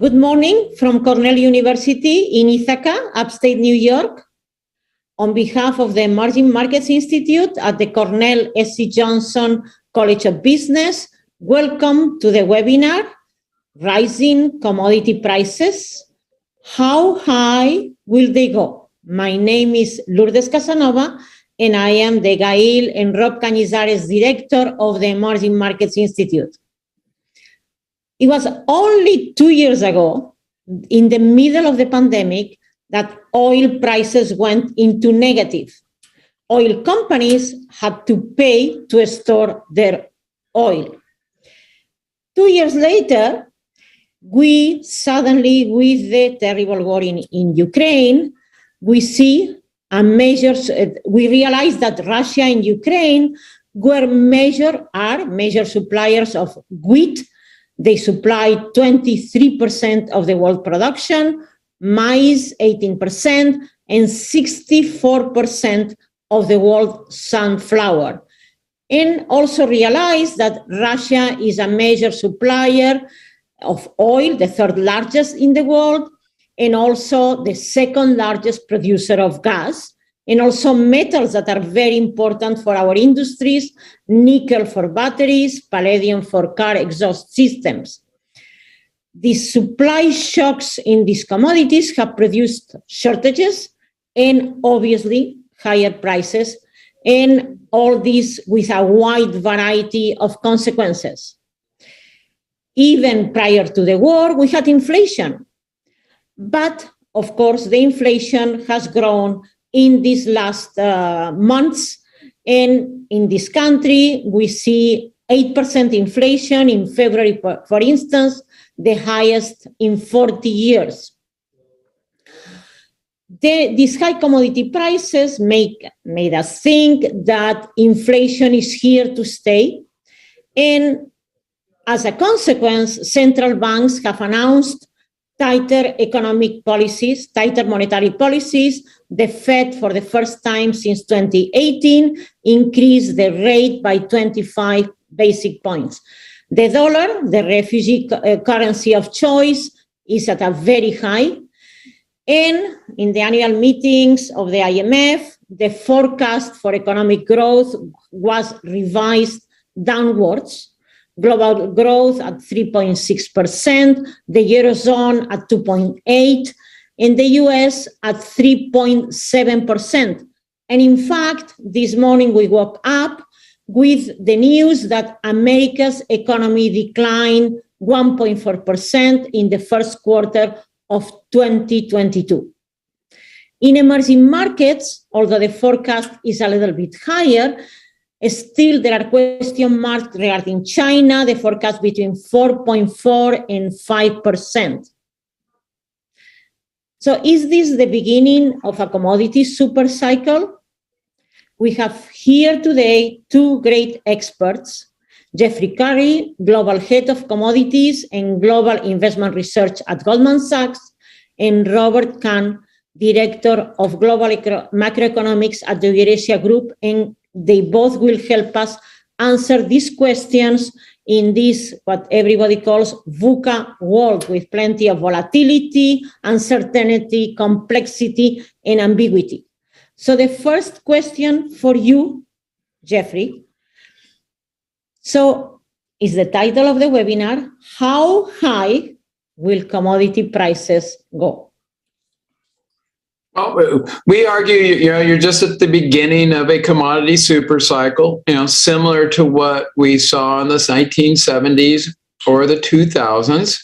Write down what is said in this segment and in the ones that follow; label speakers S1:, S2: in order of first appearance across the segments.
S1: Good morning from Cornell University in Ithaca, upstate New York. On behalf of the Emerging Markets Institute at the Cornell S.C. Johnson College of Business, welcome to the webinar, Rising Commodity Prices. How high will they go? My name is Lourdes Casanova, and I am the Gail and Rob Cañizares Director of the Emerging Markets Institute. It was only 2 years ago, in the middle of the pandemic, that oil prices went into negative. Oil companies had to pay to store their oil. 2 years later, we suddenly, with the terrible war in Ukraine, we realized that Russia and Ukraine were major suppliers of wheat. They supply 23% of the world production, maize 18%, and 64% of the world sunflower. And also realize that Russia is a major supplier of oil, the third largest in the world, and also the second largest producer of gas, and also metals that are very important for our industries, nickel for batteries, palladium for car exhaust systems. These supply shocks in these commodities have produced shortages and obviously higher prices, and all this with a wide variety of consequences. Even prior to the war, we had inflation. But of course, the inflation has grown in these last months. And in this country, we see 8% inflation in February, for instance, the highest in 40 years. These high commodity prices made us think that inflation is here to stay. And as a consequence, central banks have announced tighter economic policies, tighter monetary policies. The Fed, for the first time since 2018, increased the rate by 25 basic points. The dollar, the refugee currency of choice, is at a very high. And in the annual meetings of the IMF, the forecast for economic growth was revised downwards. Global growth at 3.6%, the Eurozone at 2.8%, and the US at 3.7%. And in fact, this morning we woke up with the news that America's economy declined 1.4% in the first quarter of 2022. In emerging markets, although the forecast is a little bit higher, still there are question marks regarding China, the forecast between 4.4% and 5%. So is this the beginning of a commodity super cycle? We have here today two great experts, Jeffrey Curry, Global Head of Commodities and Global Investment Research at Goldman Sachs, and Robert Kahn, Director of Global Macroeconomics at the Eurasia Group, and they both will help us answer these questions in this, what everybody calls VUCA world, with plenty of volatility, uncertainty, complexity, and ambiguity. So the first question for you, Jeffrey. So is the title of the webinar, How High Will Commodity Prices Go?
S2: Well, we argue, you're just at the beginning of a commodity super cycle, similar to what we saw in the 1970s or the 2000s.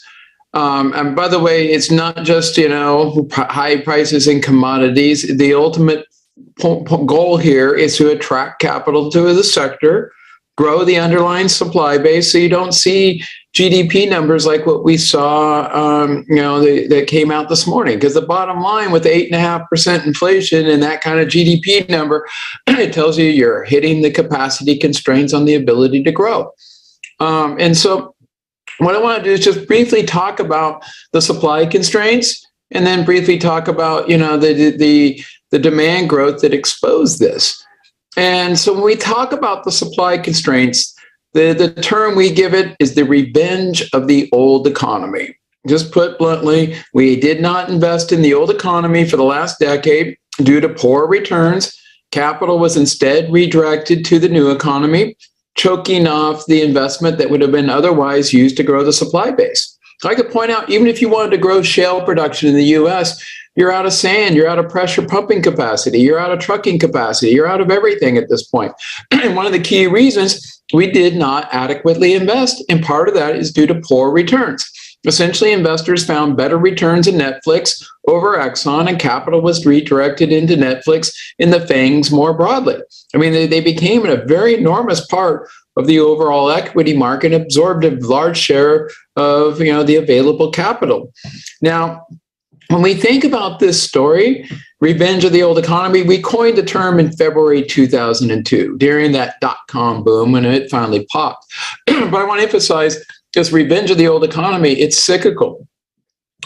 S2: And by the way, it's not just, high prices in commodities. The ultimate goal here is to attract capital to the sector, grow the underlying supply base so you don't see GDP numbers like what we saw, that came out this morning. Because the bottom line with 8.5% inflation and that kind of GDP number, it tells you you're hitting the capacity constraints on the ability to grow. And so what I want to do is just briefly talk about the supply constraints and then briefly talk about, the demand growth that exposed this. And so when we talk about the supply constraints, the term we give it is the revenge of the old economy. Just put bluntly, we did not invest in the old economy for the last decade due to poor returns. Capital was instead redirected to the new economy, choking off the investment that would have been otherwise used to grow the supply base. I could point out, even if you wanted to grow shale production in the US, you're out of sand, you're out of pressure pumping capacity, you're out of trucking capacity, you're out of everything at this point. And one of the key reasons we did not adequately invest, and part of that is due to poor returns. Essentially, investors found better returns in Netflix over Exxon, and capital was redirected into Netflix in the FANGs more broadly. I mean, they became a very enormous part of the overall equity market, absorbed a large share of the available capital. Now, when we think about this story, revenge of the old economy, we coined the term in February 2002 during that dot-com boom when it finally popped. But I want to emphasize, this revenge of the old economy, it's cyclical.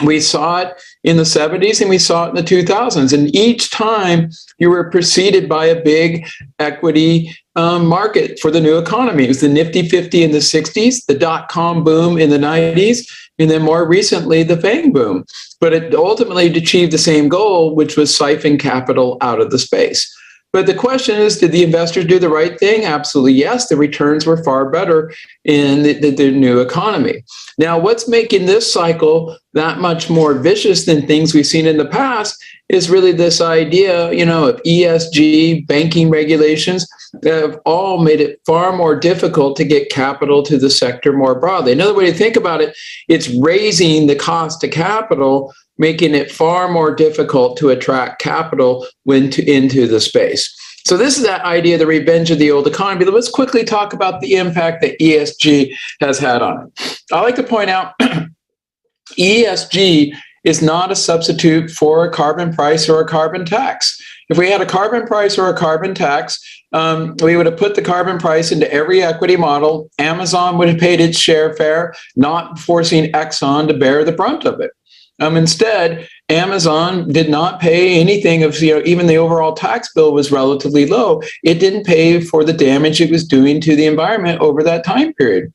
S2: We saw it in the 70s and we saw it in the 2000s. And each time you were preceded by a big equity market for the new economy. It was the Nifty 50 in the 60s, the dot-com boom in the 90s, and then more recently, the FANG boom. But it ultimately achieved the same goal, which was siphon capital out of the space. But the question is, did the investors do the right thing? Absolutely yes. The returns were far better in the new economy. Now, what's making this cycle that much more vicious than things we've seen in the past is really this idea, of ESG, banking regulations that have all made it far more difficult to get capital to the sector more broadly. Another way to think about it, it's raising the cost of capital, making it far more difficult to attract capital into the space. So this is that idea, the revenge of the old economy. But let's quickly talk about the impact that ESG has had on it. I like to point out ESG is not a substitute for a carbon price or a carbon tax. If we had a carbon price or a carbon tax, we would have put the carbon price into every equity model. Amazon would have paid its share fare, not forcing Exxon to bear the brunt of it. Instead, Amazon did not pay anything of, even the overall tax bill was relatively low. It didn't pay for the damage it was doing to the environment over that time period.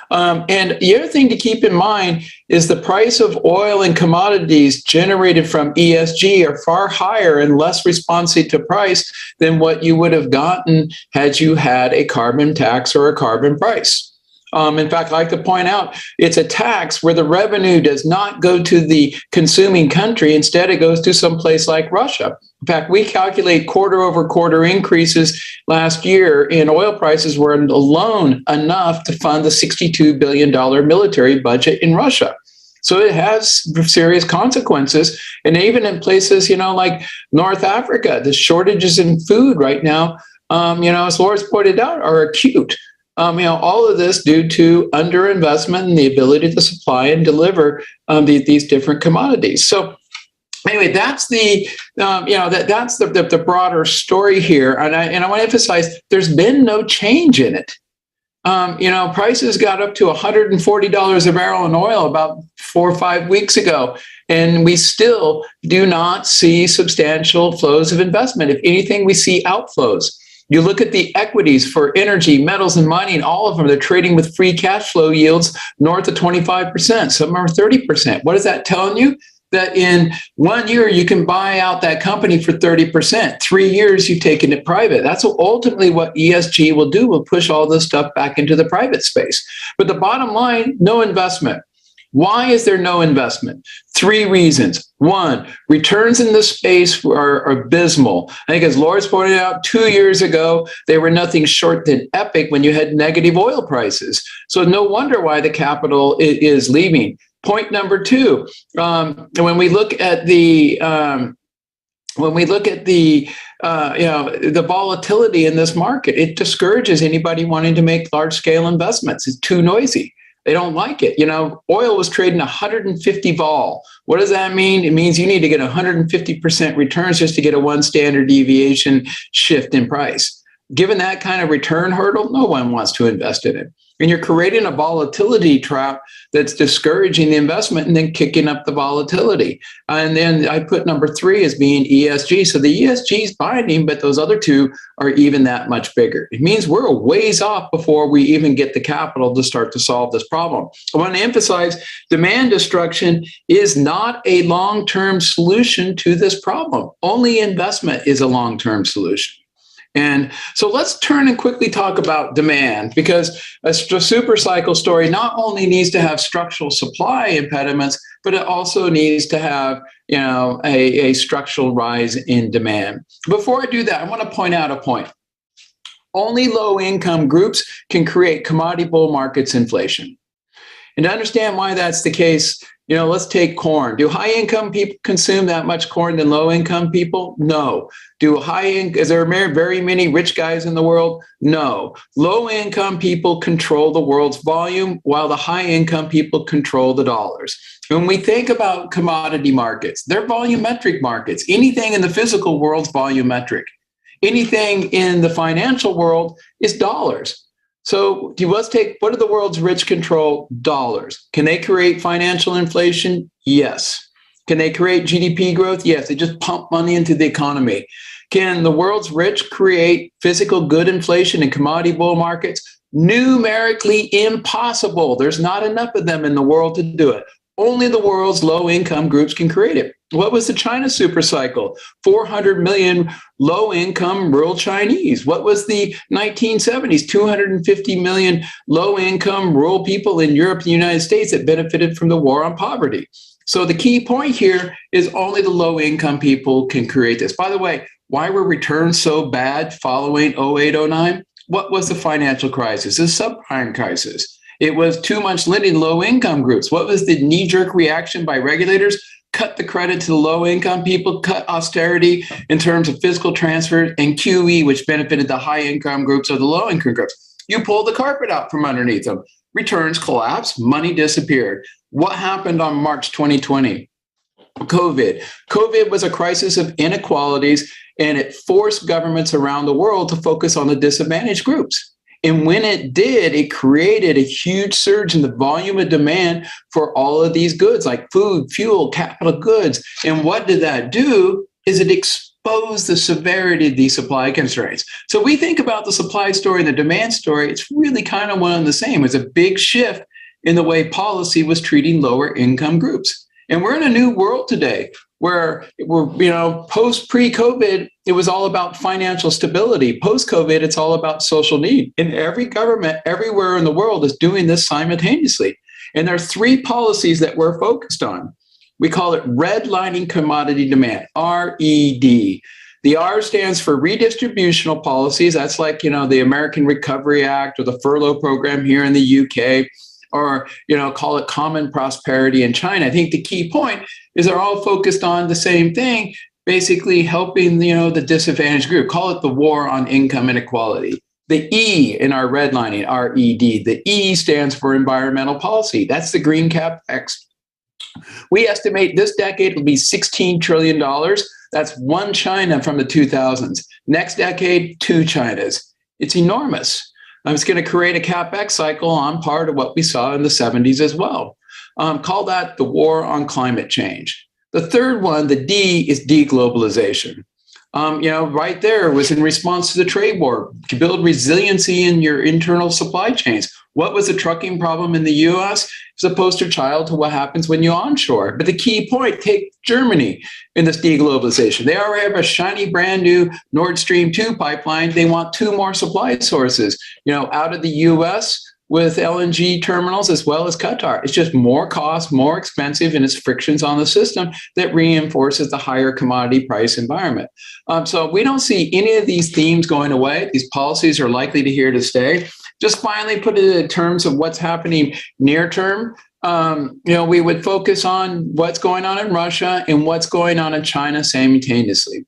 S2: And the other thing to keep in mind is the price of oil and commodities generated from ESG are far higher and less responsive to price than what you would have gotten had you had a carbon tax or a carbon price. In fact, I like to point out, it's a tax where the revenue does not go to the consuming country. Instead, it goes to some place like Russia. In fact, we calculate quarter over quarter increases last year in oil prices were alone enough to fund the $62 billion military budget in Russia. So it has serious consequences. And even in places, like North Africa, the shortages in food right now, as Laura's pointed out, are acute. All of this due to underinvestment and the ability to supply and deliver these different commodities. So anyway, that's that's the broader story here, and I want to emphasize there's been no change in it. Prices got up to $140 a barrel in oil about 4 or 5 weeks ago, and we still do not see substantial flows of investment. If anything, we see outflows. You look at the equities for energy, metals, and mining, all of them, they're trading with free cash flow yields north of 25%. Some are 30%. What is that telling you? That in 1 year, you can buy out that company for 30%. 3 years, you've taken it private. That's ultimately what ESG will do. Will push all this stuff back into the private space. But the bottom line, no investment. Why is there no investment? 3 reasons. 1, returns in this space are abysmal. I think as Laura's pointed out, 2 years ago, they were nothing short than epic when you had negative oil prices. So no wonder why the capital is leaving. Point number 2, when we look at the the volatility in this market, it discourages anybody wanting to make large scale investments. It's too noisy. They don't like it. Oil was trading 150 vol. What does that mean? It means you need to get 150% returns just to get a 1 standard deviation shift in price. Given that kind of return hurdle, no one wants to invest in it. And you're creating a volatility trap that's discouraging the investment and then kicking up the volatility. And then I put number 3 as being ESG. So the ESG is binding, but those other 2 are even that much bigger. It means we're a ways off before we even get the capital to start to solve this problem. I want to emphasize demand destruction is not a long-term solution to this problem. Only investment is a long-term solution. And so let's turn and quickly talk about demand, because a super cycle story not only needs to have structural supply impediments, but it also needs to have, a structural rise in demand. Before I do that, I want to point out a point. Only low-income groups can create commodity bull markets inflation. And to understand why that's the case, let's take corn. Do high-income people consume that much corn than low-income people? No. Is there very many rich guys in the world? No. Low-income people control the world's volume, while the high-income people control the dollars. When we think about commodity markets, they're volumetric markets. Anything in the physical world's volumetric. Anything in the financial world is dollars. So let's take, what do the world's rich control? Dollars. Can they create financial inflation? Yes. Can they create GDP growth? Yes. They just pump money into the economy. Can the world's rich create physical good inflation in commodity bull markets? Numerically impossible. There's not enough of them in the world to do it. Only the world's low-income groups can create it. What was the China supercycle? 400 million low-income rural Chinese. What was the 1970s? 250 million low-income rural people in Europe and the United States that benefited from the war on poverty. So the key point here is only the low-income people can create this. By the way, why were returns so bad following 08-09? What was the financial crisis? The subprime crisis. It was too much lending low-income groups. What was the knee-jerk reaction by regulators? Cut the credit to the low-income people, cut austerity in terms of fiscal transfer, and QE, which benefited the high-income groups or the low-income groups. You pulled the carpet out from underneath them. Returns collapsed, money disappeared. What happened on March 2020? COVID. COVID was a crisis of inequalities, and it forced governments around the world to focus on the disadvantaged groups. And when it did, it created a huge surge in the volume of demand for all of these goods like food, fuel, capital goods. And what did that do is it exposed the severity of these supply constraints. So we think about the supply story and the demand story, it's really kind of one and the same. It's a big shift in the way policy was treating lower income groups. And we're in a new world today where pre-COVID, it was all about financial stability. Post-COVID, it's all about social need. And every government everywhere in the world is doing this simultaneously. And there are 3 policies that we're focused on. We call it redlining commodity demand, RED. The R stands for redistributional policies. That's like, the American Recovery Act or the furlough program here in the UK. Or, call it common prosperity in China. I think the key point is they're all focused on the same thing, basically helping, the disadvantaged group. Call it the war on income inequality. The E in our redlining, RED, the E stands for environmental policy. That's the green CapEx. We estimate this decade will be $16 trillion. That's one China from the 2000s. Next decade, 2 Chinas. It's enormous. It's going to create a CapEx cycle on part of what we saw in the 70s as well. Call that the war on climate change. The third one, the D, is deglobalization. Right there was in response to the trade war, to build resiliency in your internal supply chains. What was the trucking problem in the US? It's a poster child to what happens when you onshore. But the key point, take Germany in this deglobalization. They already have a shiny brand new Nord Stream 2 pipeline. They want 2 more supply sources, out of the US with LNG terminals as well as Qatar. It's just more cost, more expensive, and it's frictions on the system that reinforces the higher commodity price environment. So we don't see any of these themes going away. These policies are likely to here to stay. Just finally put it in terms of what's happening near term. We would focus on what's going on in Russia and what's going on in China simultaneously.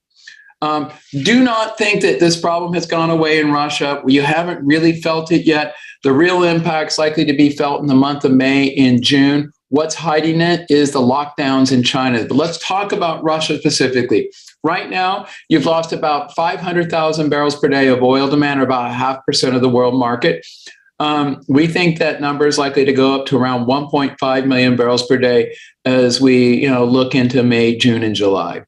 S2: Do not think that this problem has gone away in Russia. You haven't really felt it yet. The real impact's likely to be felt in the month of May and June. What's hiding it is the lockdowns in China. But let's talk about Russia specifically. Right now, you've lost about 500,000 barrels per day of oil demand, or about 0.5% of the world market. We think that number is likely to go up to around 1.5 million barrels per day as we look into May, June, and July.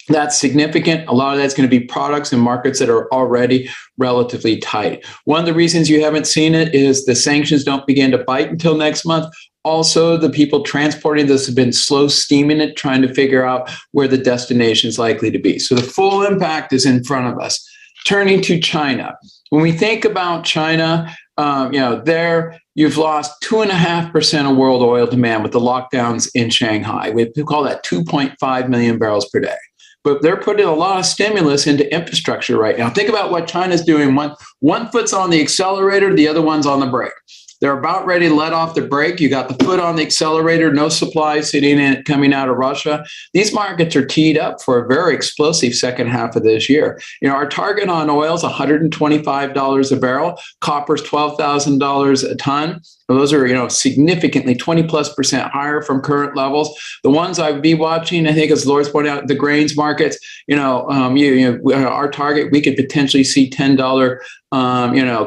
S2: That's significant. A lot of that's going to be products and markets that are already relatively tight. One of the reasons you haven't seen it is the sanctions don't begin to bite until next month. Also, the people transporting this have been slow steaming it, trying to figure out where the destination is likely to be. So the full impact is in front of us. Turning to China. When we think about China, there you've lost 2.5% of world oil demand with the lockdowns in Shanghai. We call that 2.5 million barrels per day. But they're putting a lot of stimulus into infrastructure right now. Think about what China's doing. One foot's on the accelerator, the other one's on the brake. They're about ready to let off the brake. You got the foot on the accelerator, no supply sitting in it coming out of Russia. These markets are teed up for a very explosive second half of this year. Our target on oil is $125 a barrel. Copper's $12,000 a ton. Those are, significantly 20+% higher from current levels. The ones I would be watching, I think, as Laura's pointed out, the grains markets, our target, we could potentially see $10,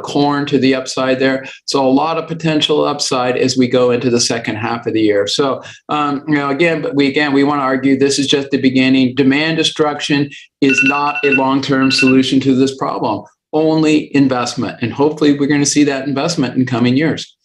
S2: corn to the upside there. So a lot of potential upside as we go into the second half of the year. So, we want to argue this is just the beginning. Demand destruction is not a long-term solution to this problem, only investment. And hopefully we're going to see that investment in coming years.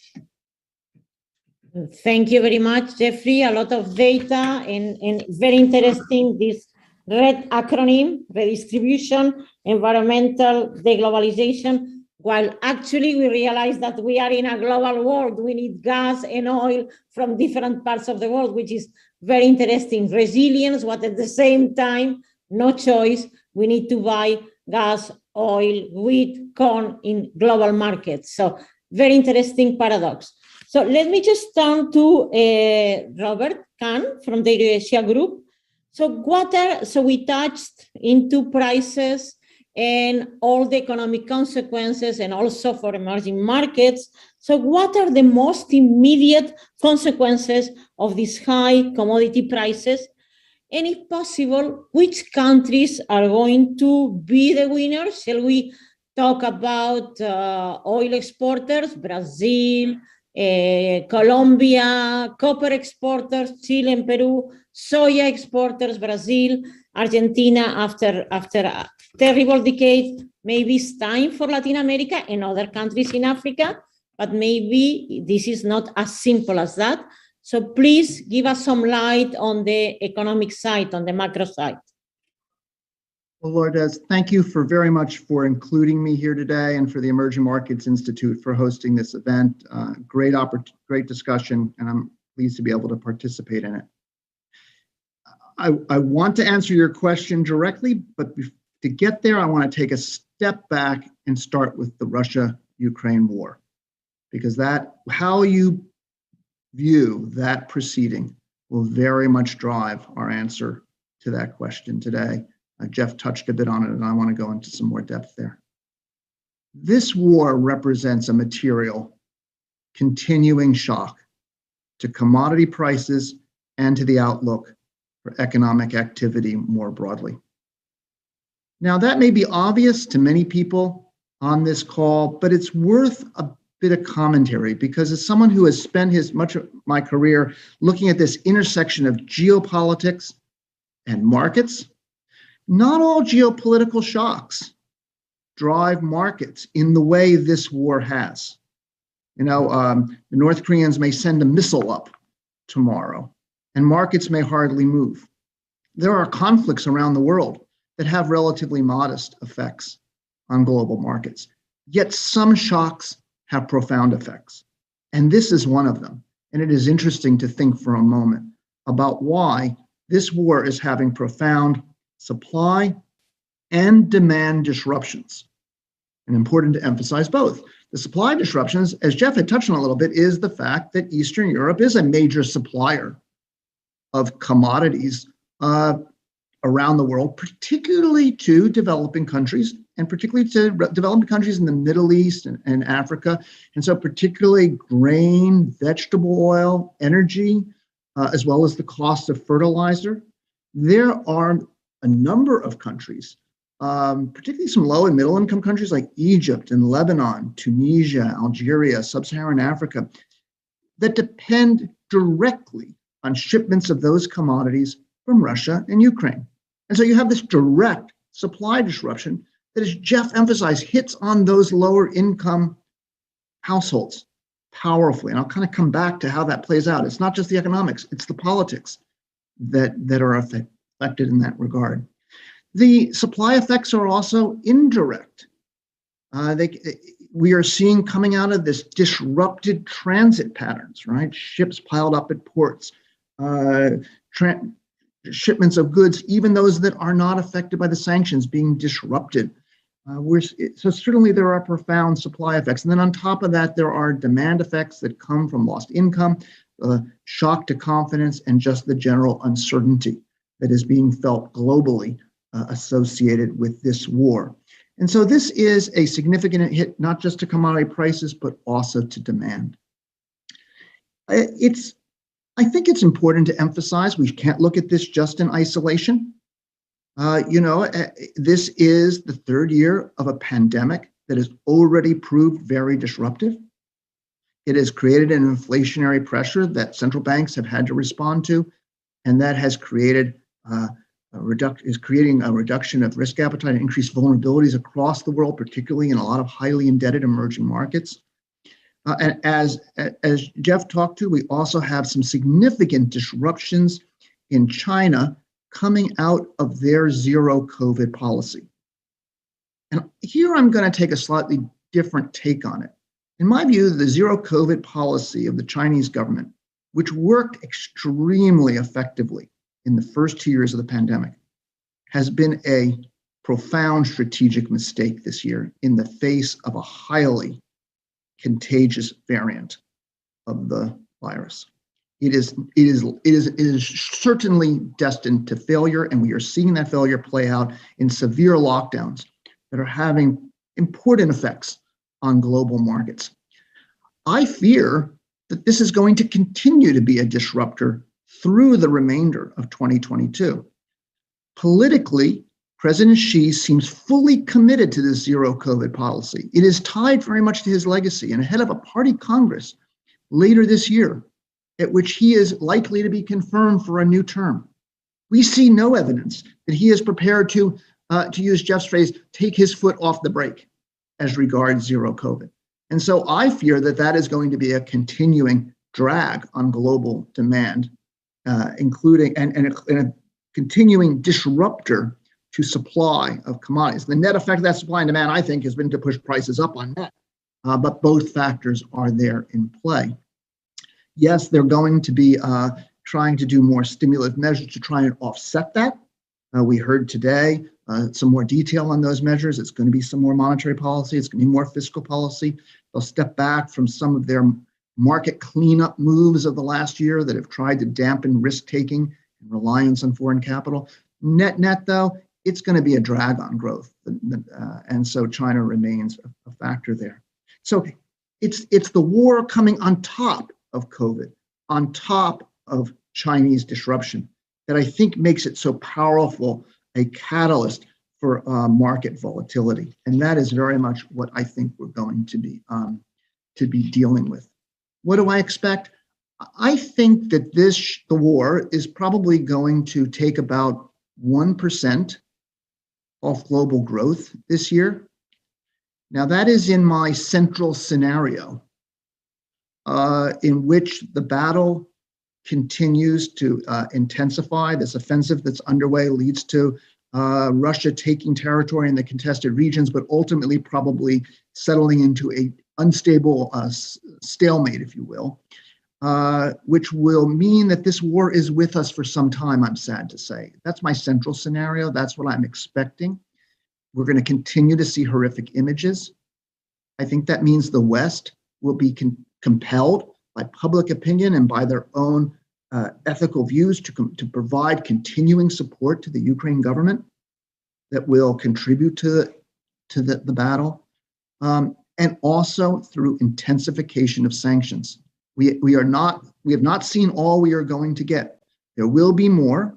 S1: Thank you very much, Jeffrey. A lot of data and very interesting, this RED acronym, redistribution, environmental, deglobalization, while actually we realize that we are in a global world. We need gas and oil from different parts of the world, which is very interesting. Resilience, but at the same time, no choice. We need to buy gas, oil, wheat, corn in global markets. So very interesting paradox. So let me just turn to Robert Kahn from the Eurasia Group. So we touched into prices and all the economic consequences and also for emerging markets. So what are the most immediate consequences of these high commodity prices? And if possible, which countries are going to be the winners? Shall we talk about oil exporters, Brazil, Colombia, copper exporters, Chile and Peru, soya exporters, Brazil, Argentina after a terrible decade? Maybe it's time for Latin America and other countries in Africa, but maybe this is not as simple as that. So please give us some light on the economic side, on the macro side.
S3: Well, Lourdes, thank you very much for including me here today and for the Emerging Markets Institute for hosting this event. Great discussion, and I'm pleased to be able to participate in it. I want to answer your question directly, but to get there, I want to take a step back and start with the Russia-Ukraine war, because how you view that proceeding will very much drive our answer to that question today. Jeff touched a bit on it, and I want to go into some more depth there. This war represents a material, continuing shock to commodity prices and to the outlook for economic activity more broadly. Now, that may be obvious to many people on this call, but it's worth a bit of commentary, because as someone who has spent much of my career looking at this intersection of geopolitics and markets, not all geopolitical shocks drive markets in the way this war has. The North Koreans may send a missile up tomorrow, and markets may hardly move. There are conflicts around the world that have relatively modest effects on global markets, yet some shocks have profound effects. And this is one of them. And it is interesting to think for a moment about why this war is having profound supply and demand disruptions. And important to emphasize both. The supply disruptions, as Jeff had touched on a little bit, is the fact that Eastern Europe is a major supplier of commodities around the world, particularly to developing countries, and particularly to developing countries in the Middle East and Africa. And so particularly grain, vegetable oil, energy, as well as the cost of fertilizer. There are a number of countries, particularly some low and middle income countries like Egypt and Lebanon, Tunisia, Algeria, Sub-Saharan Africa, that depend directly on shipments of those commodities from Russia and Ukraine. And so you have this direct supply disruption that, as Jeff emphasized, hits on those lower income households powerfully. And I'll kind of come back to how that plays out. It's not just the economics, it's the politics that are affected in that regard. The supply effects are also indirect. We are seeing coming out of this disrupted transit patterns, right? Ships piled up at ports, shipments of goods, even those that are not affected by the sanctions, being disrupted. So certainly there are profound supply effects. And then on top of that, there are demand effects that come from lost income, shock to confidence, and just the general uncertainty that is being felt globally associated with this war. And so this is a significant hit, not just to commodity prices, but also to demand. I think it's important to emphasize we can't look at this just in isolation. This is the third year of a pandemic that has already proved very disruptive. It has created an inflationary pressure that central banks have had to respond to, and that has created creating a reduction of risk appetite and increased vulnerabilities across the world, particularly in a lot of highly indebted emerging markets. And as Jeff talked to, we also have some significant disruptions in China coming out of their zero COVID policy. And here I'm going to take a slightly different take on it. In my view, the zero COVID policy of the Chinese government, which worked extremely effectively in the first 2 years of the pandemic, has been a profound strategic mistake this year in the face of a highly contagious variant of the virus. It is certainly destined to failure, and we are seeing that failure play out in severe lockdowns that are having important effects on global markets. I fear that this is going to continue to be a disruptor through the remainder of 2022. Politically, President Xi seems fully committed to this zero COVID policy. It is tied very much to his legacy, and ahead of a party Congress later this year, at which he is likely to be confirmed for a new term. We see no evidence that he is prepared to use Jeff's phrase, take his foot off the brake as regards zero COVID. And so I fear that that is going to be a continuing drag on global demand, including and a continuing disruptor to supply of commodities. The net effect of that supply and demand, I think, has been to push prices up on net, but both factors are there in play. Yes, they're going to be trying to do more stimulative measures to try and offset that. We heard today some more detail on those measures. It's going to be some more monetary policy. It's going to be more fiscal policy. They'll step back from some of their market cleanup moves of the last year that have tried to dampen risk-taking and reliance on foreign capital. Net, though, it's going to be a drag on growth. And so China remains a factor there. So it's the war coming on top of COVID, on top of Chinese disruption, that I think makes it so powerful a catalyst for market volatility. And that is very much what I think we're going to be dealing with. What do I expect? I think that the war is probably going to take about 1% off global growth this year. Now that is in my central scenario, in which the battle continues to intensify. This offensive that's underway leads to Russia taking territory in the contested regions, but ultimately probably settling into a unstable stalemate, if you will, which will mean that this war is with us for some time, I'm sad to say. That's my central scenario. That's what I'm expecting. We're going to continue to see horrific images. I think that means the West will be compelled by public opinion and by their own ethical views to provide continuing support to the Ukraine government that will contribute to the battle, and also through intensification of sanctions. We have not seen all we are going to get. There will be more,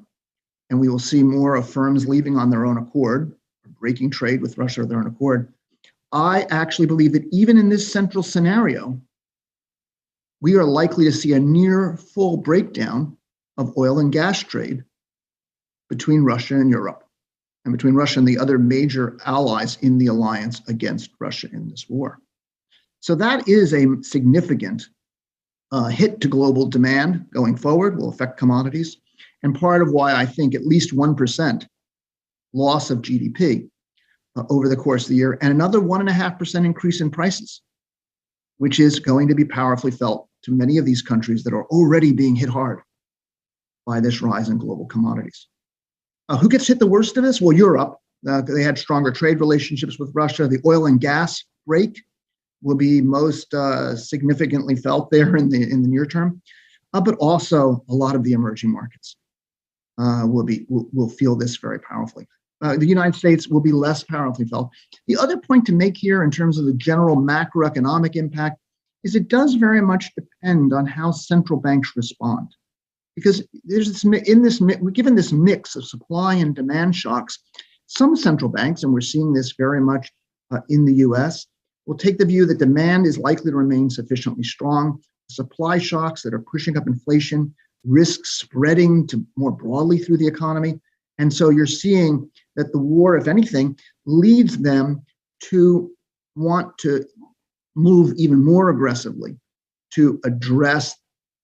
S3: and we will see more of firms leaving on their own accord, breaking trade with Russia of their own accord. I actually believe that even in this central scenario, we are likely to see a near full breakdown of oil and gas trade between Russia and Europe, and between Russia and the other major allies in the alliance against Russia in this war. So that is a significant hit to global demand going forward, will affect commodities, and part of why I think at least 1% loss of GDP over the course of the year, and another 1.5% increase in prices, which is going to be powerfully felt to many of these countries that are already being hit hard by this rise in global commodities. Who gets hit the worst of this? Well, Europe. They had stronger trade relationships with Russia. The oil and gas break will be most significantly felt there in the near term, but also a lot of the emerging markets will feel this very powerfully. The United States will be less powerfully felt. The other point to make here in terms of the general macroeconomic impact is it does very much depend on how central banks respond. Because given this mix of supply and demand shocks, some central banks, and we're seeing this very much in the US, will take the view that demand is likely to remain sufficiently strong. Supply shocks that are pushing up inflation, risk spreading to more broadly through the economy. And so you're seeing that the war, if anything, leads them to want to move even more aggressively to address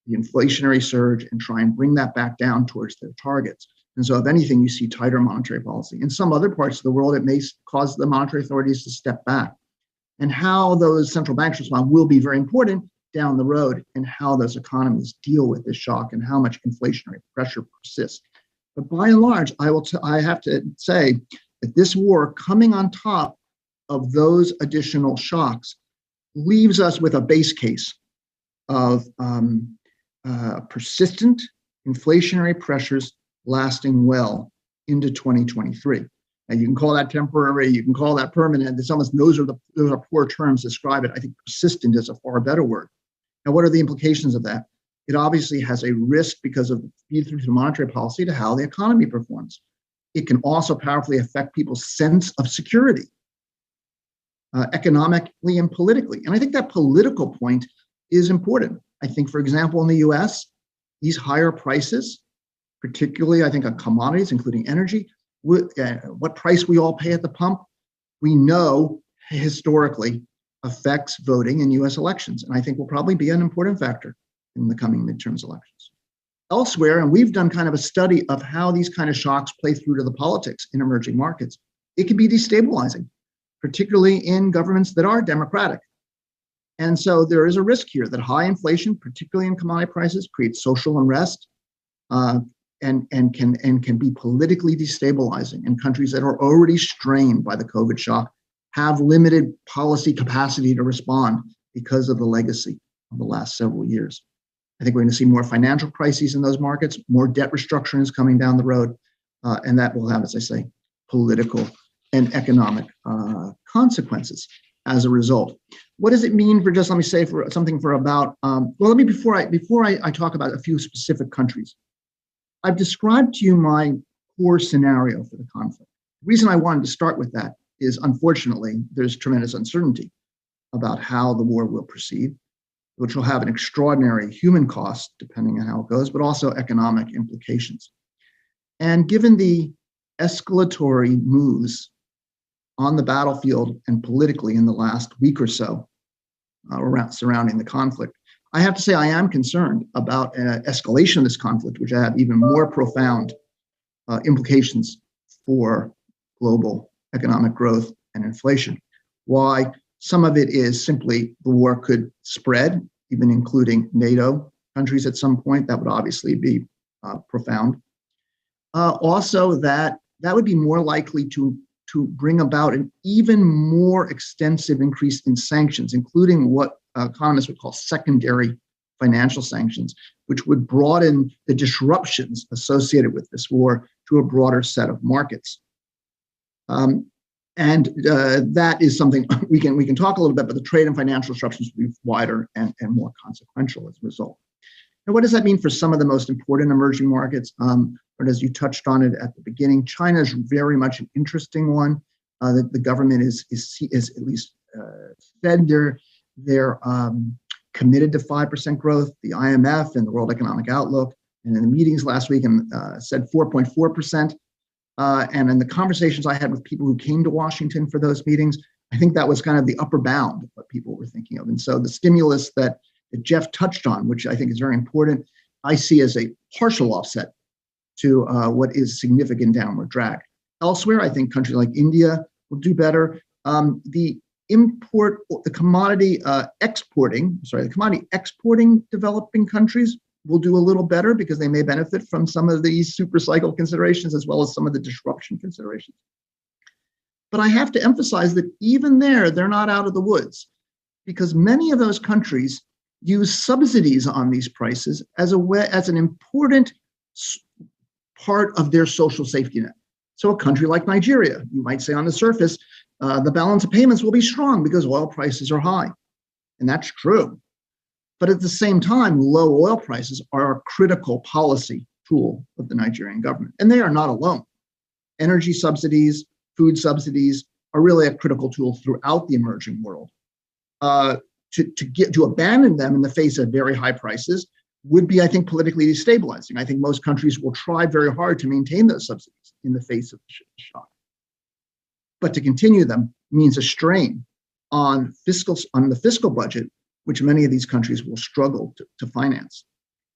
S3: the inflationary surge and try and bring that back down towards their targets. And so if anything, you see tighter monetary policy. In some other parts of the world, it may cause the monetary authorities to step back. And how those central banks respond will be very important down the road, and how those economies deal with this shock and how much inflationary pressure persists. But by and large, I have to say that this war coming on top of those additional shocks leaves us with a base case of persistent inflationary pressures lasting well into 2023. And you can call that temporary, you can call that permanent. Those are poor terms to describe it. I think persistent is a far better word. Now, what are the implications of that? It obviously has a risk because of the feed through to monetary policy to how the economy performs. It can also powerfully affect people's sense of security, economically and politically. And I think that political point is important. I think, for example, in the US, these higher prices, particularly I think on commodities, including energy, what price we all pay at the pump, we know historically affects voting in US elections. And I think will probably be an important factor in the coming midterms elections. Elsewhere, and we've done kind of a study of how these kind of shocks play through to the politics in emerging markets, it can be destabilizing, particularly in governments that are democratic. And so there is a risk here that high inflation, particularly in commodity prices, creates social unrest and can be politically destabilizing. And countries that are already strained by the COVID shock have limited policy capacity to respond because of the legacy of the last several years. I think we're going to see more financial crises in those markets, more debt restructuring is coming down the road, and that will have, as I say, political and economic consequences as a result. What does it mean for before I talk about a few specific countries? I've described to you my core scenario for the conflict. The reason I wanted to start with that is, unfortunately, there's tremendous uncertainty about how the war will proceed, which will have an extraordinary human cost, depending on how it goes, but also economic implications. And given the escalatory moves on the battlefield and politically in the last week or so surrounding the conflict, I have to say I am concerned about an escalation of this conflict, which have even more profound implications for global economic growth and inflation. Why? Some of it is simply the war could spread, even including NATO countries at some point. That would obviously be profound. Also, that would be more likely to bring about an even more extensive increase in sanctions, including what economists would call secondary financial sanctions, which would broaden the disruptions associated with this war to a broader set of markets. That is something we can talk a little bit, but the trade and financial disruptions will be wider and more consequential as a result. And what does that mean for some of the most important emerging markets? But as you touched on it at the beginning, China is very much an interesting one. The government is at least said they're committed to 5% growth. The IMF and the World Economic Outlook, and in the meetings last week, said 4.4%. And in the conversations I had with people who came to Washington for those meetings, I think that was kind of the upper bound of what people were thinking of. And so the stimulus that Jeff touched on, which I think is very important, I see as a partial offset to what is significant downward drag. Elsewhere, I think countries like India will do better. The commodity exporting developing countries will do a little better because they may benefit from some of these super cycle considerations as well as some of the disruption considerations. But I have to emphasize that even there, they're not out of the woods, because many of those countries use subsidies on these prices as an important part of their social safety net. So a country like Nigeria, you might say on the surface, the balance of payments will be strong because oil prices are high. And that's true. But at the same time, low oil prices are a critical policy tool of the Nigerian government. And they are not alone. Energy subsidies, food subsidies are really a critical tool throughout the emerging world. To abandon them in the face of very high prices would be, I think, politically destabilizing. I think most countries will try very hard to maintain those subsidies in the face of the shock. But to continue them means a strain on the fiscal budget, which many of these countries will struggle to finance.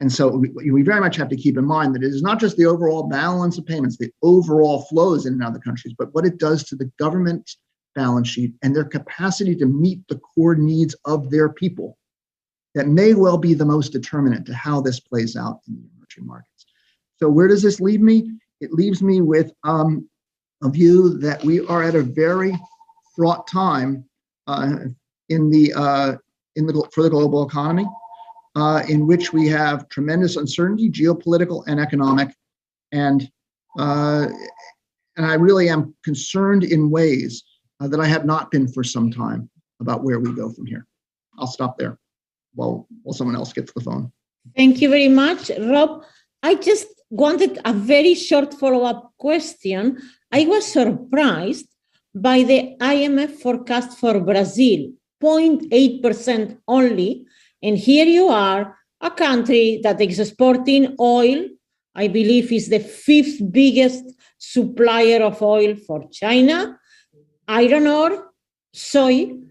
S3: And so we very much have to keep in mind that it is not just the overall balance of payments, the overall flows in and out of the countries, but what it does to the government's balance sheet and their capacity to meet the core needs of their people that may well be the most determinant to how this plays out in the emerging markets. So where does this leave me? It leaves me with a view that we are at a very fraught time for the global economy, in which we have tremendous uncertainty, geopolitical and economic, and I really am concerned in ways that I have not been for some time about where we go from here. I'll stop there while someone else gets the phone.
S1: Thank you very much, Rob. I just wanted a very short follow-up question. I was surprised by the IMF forecast for Brazil, 0.8% only. And here you are, a country that is exporting oil, I believe is the 5th biggest supplier of oil for China, iron ore, soybeans.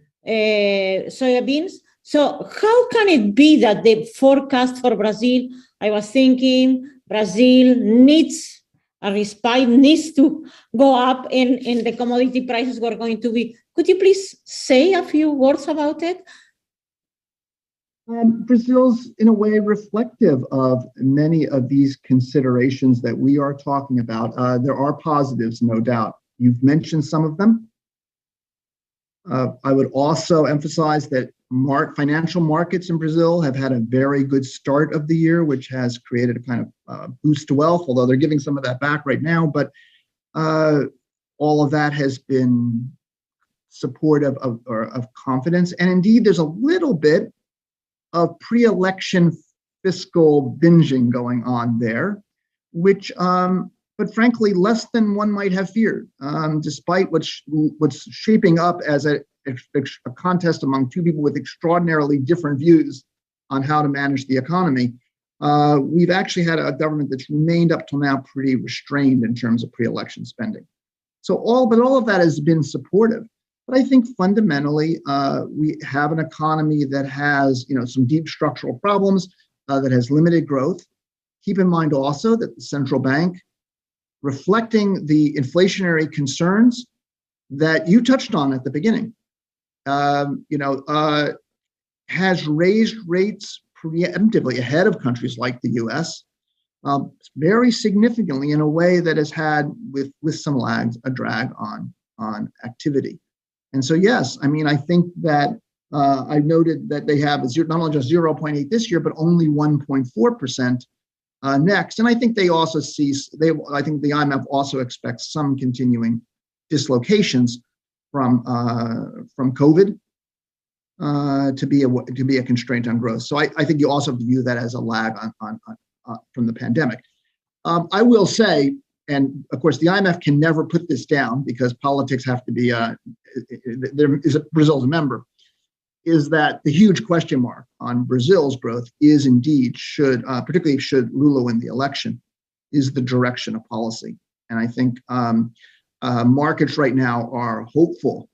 S1: So how can it be that the forecast for Brazil, I was thinking Brazil needs a respite, needs to go up and the commodity prices were going to be. Could you please say a few words about it?
S3: Brazil's in a way reflective of many of these considerations that we are talking about. There are positives, no doubt. You've mentioned some of them. I would also emphasize that financial markets in Brazil have had a very good start of the year, which has created a kind of boost to wealth, although they're giving some of that back right now. But all of that has been supportive of confidence. And indeed, there's a little bit of pre-election fiscal binging going on there, which, but frankly, less than one might have feared, despite what's shaping up as a contest among two people with extraordinarily different views on how to manage the economy. We've actually had a government that's remained up till now pretty restrained in terms of pre-election spending. So all of that has been supportive. But I think fundamentally, we have an economy that has, some deep structural problems, that has limited growth. Keep in mind also that the central bank, reflecting the inflationary concerns that you touched on at the beginning, has raised rates preemptively ahead of countries like the U.S. Very significantly in a way that has had, with some lags, a drag on activity. And so, yes, I think that I noted that they have not only just 0.8 this year, but only 1.4% next. And I think they also I think the IMF also expects some continuing dislocations from COVID to be a constraint on growth. So I think you also view that as a lag from the pandemic. I will say, and of course, the IMF can never put this down because politics have to be. Brazil's a member. Is that the huge question mark on Brazil's growth is indeed particularly should Lula win the election, is the direction of policy. And I think markets right now are hopeful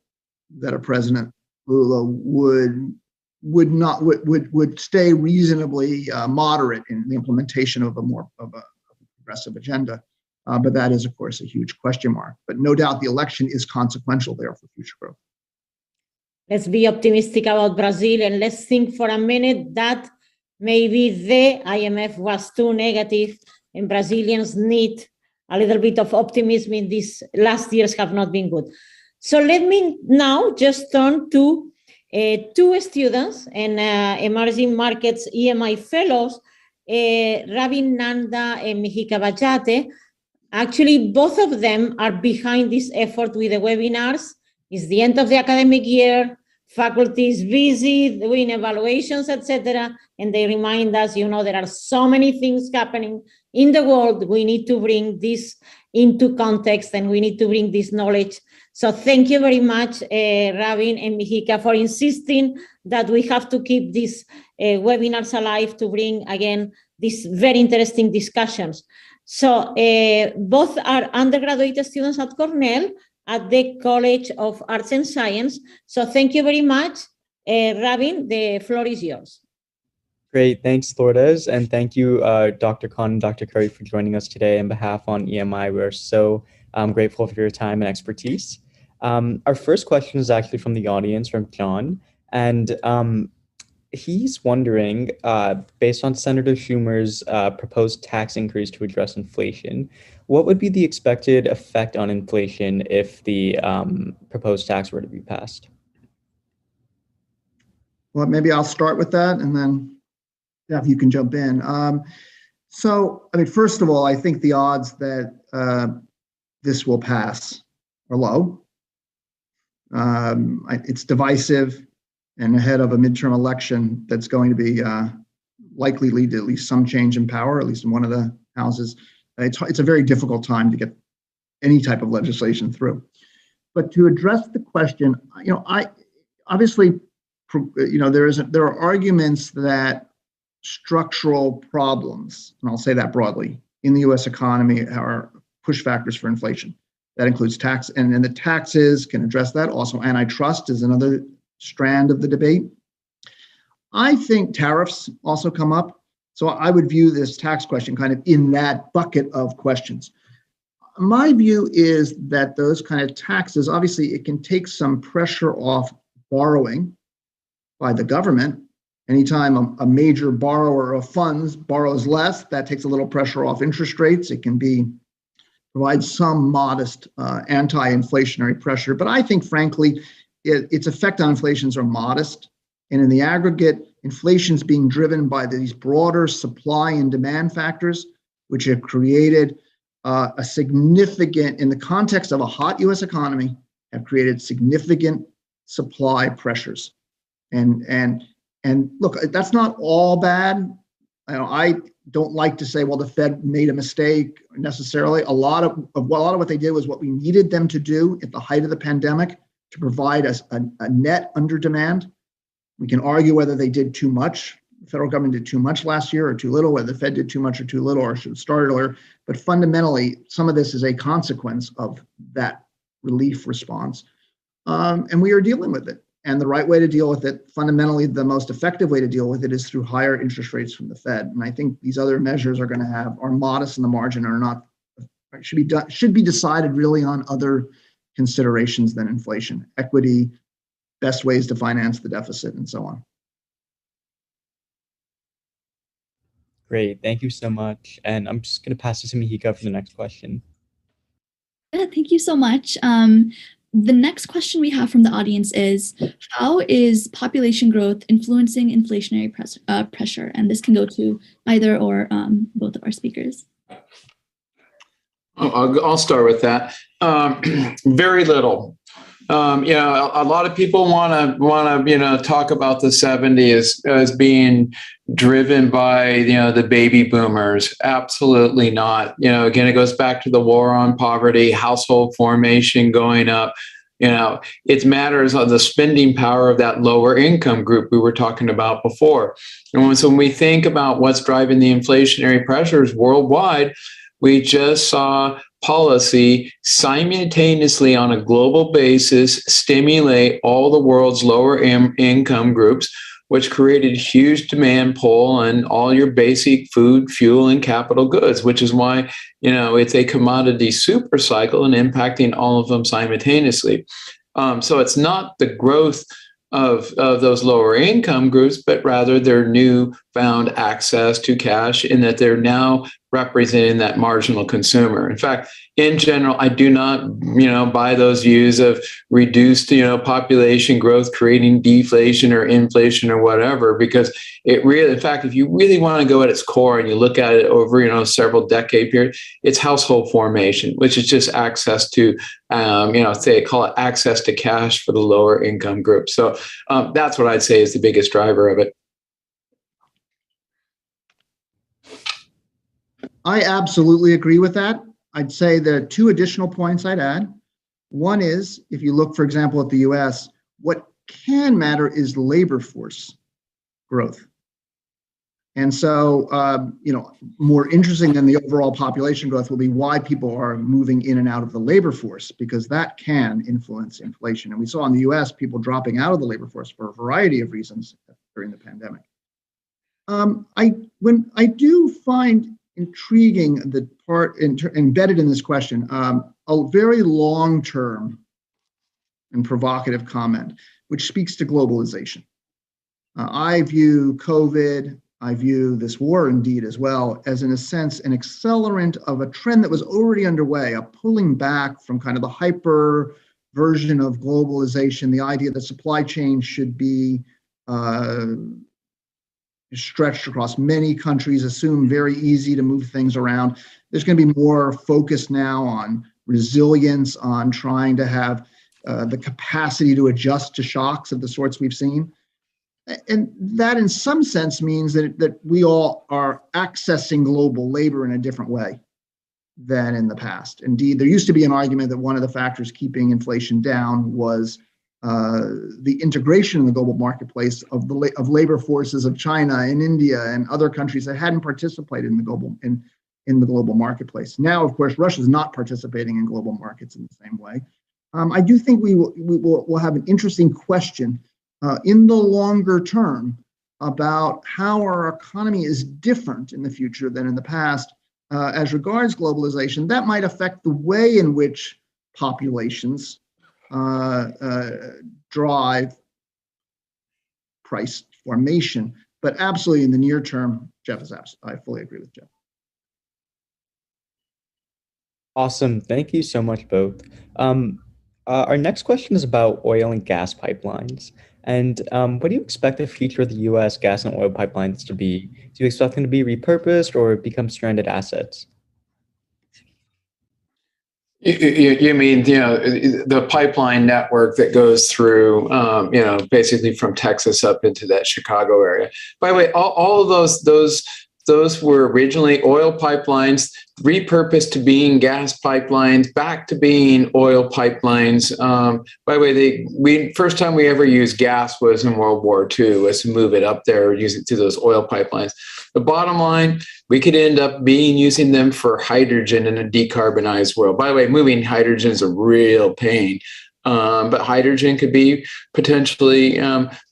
S3: that a President Lula would stay reasonably moderate in the implementation of a progressive agenda. But that is, of course, a huge question mark. But no doubt the election is consequential there for future growth.
S1: Let's be optimistic about Brazil, and let's think for a minute that maybe the IMF was too negative and Brazilians need a little bit of optimism in these last years have not been good. So let me now just turn to two students and emerging markets EMI fellows, Ravin Nanda and Mihika Bajate. Actually, both of them are behind this effort with the webinars. It's the end of the academic year. Faculty is busy doing evaluations, etc. And they remind us, there are so many things happening in the world. We need to bring this into context and we need to bring this knowledge. So thank you very much, Ravin and Mihika, for insisting that we have to keep these webinars alive to bring, again, these very interesting discussions. So both are undergraduate students at Cornell, at the College of Arts and Science. So thank you very much. Ravin, the floor is yours.
S4: Great, thanks, Lourdes, and thank you, Dr. Khan and Dr. Curry, for joining us today on behalf on EMI. We're so grateful for your time and expertise. Our first question is actually from the audience, from John, and he's wondering, based on Senator Schumer's proposed tax increase to address inflation, what would be the expected effect on inflation if the proposed tax were to be passed?
S3: Well, maybe I'll start with that, and then Jeff, you can jump in. So, first of all, I think the odds that this will pass are low. It's divisive, and ahead of a midterm election that's going to be likely lead to at least some change in power, at least in one of the houses. It's a very difficult time to get any type of legislation through. But to address the question, obviously, there are arguments that structural problems, and I'll say that broadly, in the U.S. economy are push factors for inflation. That includes tax, and the taxes can address that. Also, antitrust is another strand of the debate. I think tariffs also come up. So I would view this tax question kind of in that bucket of questions. My view is that those kind of taxes, obviously, it can take some pressure off borrowing by the government. Anytime a major borrower of funds borrows less, that takes a little pressure off interest rates. It can provide some modest anti-inflationary pressure. But I think, frankly, its effect on inflations are modest. And in the aggregate, inflation is being driven by these broader supply and demand factors, which have created a significant, in the context of a hot U.S. economy, have created significant supply pressures. And look, that's not all bad. I don't like to say, well, the Fed made a mistake necessarily. A lot of what they did was what we needed them to do at the height of the pandemic to provide us a net under demand. We can argue whether they did too much. The federal government did too much last year or too little, whether the Fed did too much or too little, or should have started earlier. But fundamentally, some of this is a consequence of that relief response. And we are dealing with it. And the right way to deal with it, fundamentally, the most effective way to deal with it is through higher interest rates from the Fed. And I think these other measures are modest in the margin, are not, should be decided really on other considerations than inflation, equity, best ways to finance the deficit, and so on.
S4: Great, thank you so much. And I'm just going to pass this to Mihika for the next question.
S5: Yeah, thank you so much. The next question we have from the audience is, how is population growth influencing inflationary pressure? And this can go to either or both of our speakers.
S2: I'll start with that. Very little. A lot of people want to talk about the 70s as being driven by the baby boomers. Absolutely not. Again, it goes back to the war on poverty, household formation going up. It matters on the spending power of that lower income group we were talking about before. And so when we think about what's driving the inflationary pressures worldwide, we just saw policy simultaneously on a global basis stimulate all the world's lower income groups, which created huge demand pull on all your basic food, fuel, and capital goods, which is why, it's a commodity super cycle and impacting all of them simultaneously. So it's not the growth of those lower income groups, but rather their newfound access to cash, in that they're now representing that marginal consumer. In fact, in general, I do not, buy those views of reduced, population growth creating deflation or inflation or whatever, because it really, in fact, if you really want to go at its core and you look at it over, several decade period, it's household formation, which is just access to, call it access to cash for the lower income group. So that's what I'd say is the biggest driver of it.
S3: I absolutely agree with that. I'd say there are two additional points I'd add. One is, if you look, for example, at the US, what can matter is labor force growth. And so, more interesting than the overall population growth will be why people are moving in and out of the labor force, because that can influence inflation. And we saw in the US people dropping out of the labor force for a variety of reasons during the pandemic. I do find intriguing the part embedded in this question, a very long-term and provocative comment, which speaks to globalization. I view COVID, I view this war indeed as well, as in a sense an accelerant of a trend that was already underway, a pulling back from kind of the hyper version of globalization, the idea that supply chains should be stretched across many countries, assume very easy to move things around. There's going to be more focus now on resilience, on trying to have the capacity to adjust to shocks of the sorts we've seen. And that in some sense means that we all are accessing global labor in a different way than in the past. Indeed, there used to be an argument that one of the factors keeping inflation down was the integration in the global marketplace of labor forces of China and India and other countries that hadn't participated in the global marketplace. Now, of course, Russia is not participating in global markets in the same way. I do think we will have an interesting question in the longer term about how our economy is different in the future than in the past as regards globalization. That might affect the way in which populations drive price formation, but absolutely in the near term, I fully agree with Jeff.
S4: Awesome. Thank you so much, both. Our next question is about oil and gas pipelines. And what do you expect the future of the U.S. gas and oil pipelines to be? Do you expect them to be repurposed or become stranded assets?
S2: You mean, the pipeline network that goes through, basically from Texas up into that Chicago area. By the way, all of those were originally oil pipelines, repurposed to being gas pipelines, back to being oil pipelines. By the way, first time we ever used gas was in World War II, was to move it up there, use it to those oil pipelines. The bottom line, we could end up using them for hydrogen in a decarbonized world. By the way, moving hydrogen is a real pain. But hydrogen could be potentially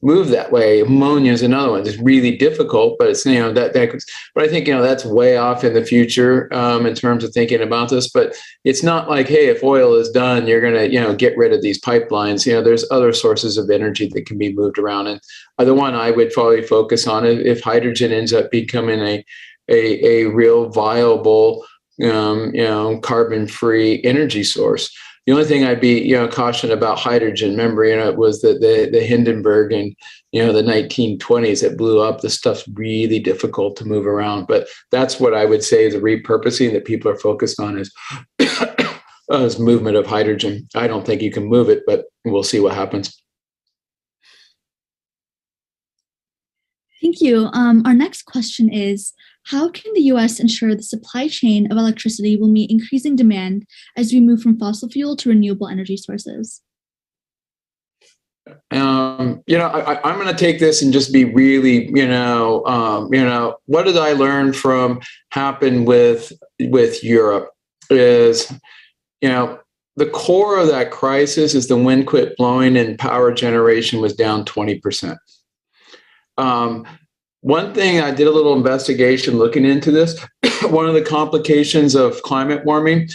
S2: moved that way. Ammonia is another one. It's really difficult, but it's but I think that's way off in the future in terms of thinking about this. But it's not like, hey, if oil is done, you're gonna get rid of these pipelines. There's other sources of energy that can be moved around, and the one I would probably focus on if hydrogen ends up becoming a real viable carbon-free energy source. The only thing I'd be, cautioned about hydrogen, remember, it was the Hindenburg and, the 1920s that blew up. This stuff's really difficult to move around. But that's what I would say the repurposing that people are focused on is, is movement of hydrogen. I don't think you can move it, but we'll see what happens.
S5: Thank you. Our next question is, how can the U.S. ensure the supply chain of electricity will meet increasing demand as we move from fossil fuel to renewable energy sources?
S2: I'm going to take this and just be really, what did I learn from happen with Europe is, the core of that crisis is the wind quit blowing and power generation was down 20%. One thing I did a little investigation looking into this. One of the complications of climate warming,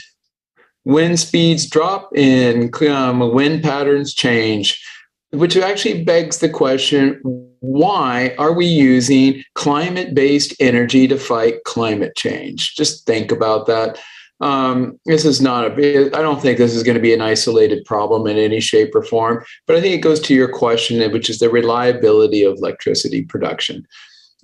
S2: wind speeds drop and wind patterns change, which actually begs the question, why are we using climate-based energy to fight climate change? Just think about that. This is not I don't think this is going to be an isolated problem in any shape or form, but I think it goes to your question, which is the reliability of electricity production.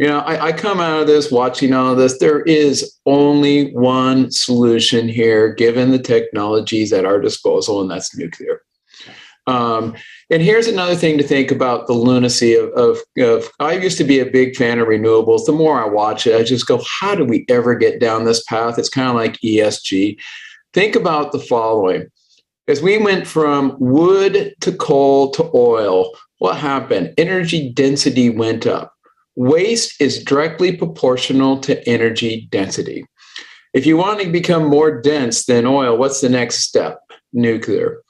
S2: I come out of this watching all of this. There is only one solution here, given the technologies at our disposal, and that's nuclear. And here's another thing to think about the lunacy of I used to be a big fan of renewables. The more I watch it, I just go, how do we ever get down this path? It's kind of like ESG. Think about the following. As we went from wood to coal to oil, what happened? Energy density went up. Waste is directly proportional to energy density. If you want to become more dense than oil, what's the next step? Nuclear.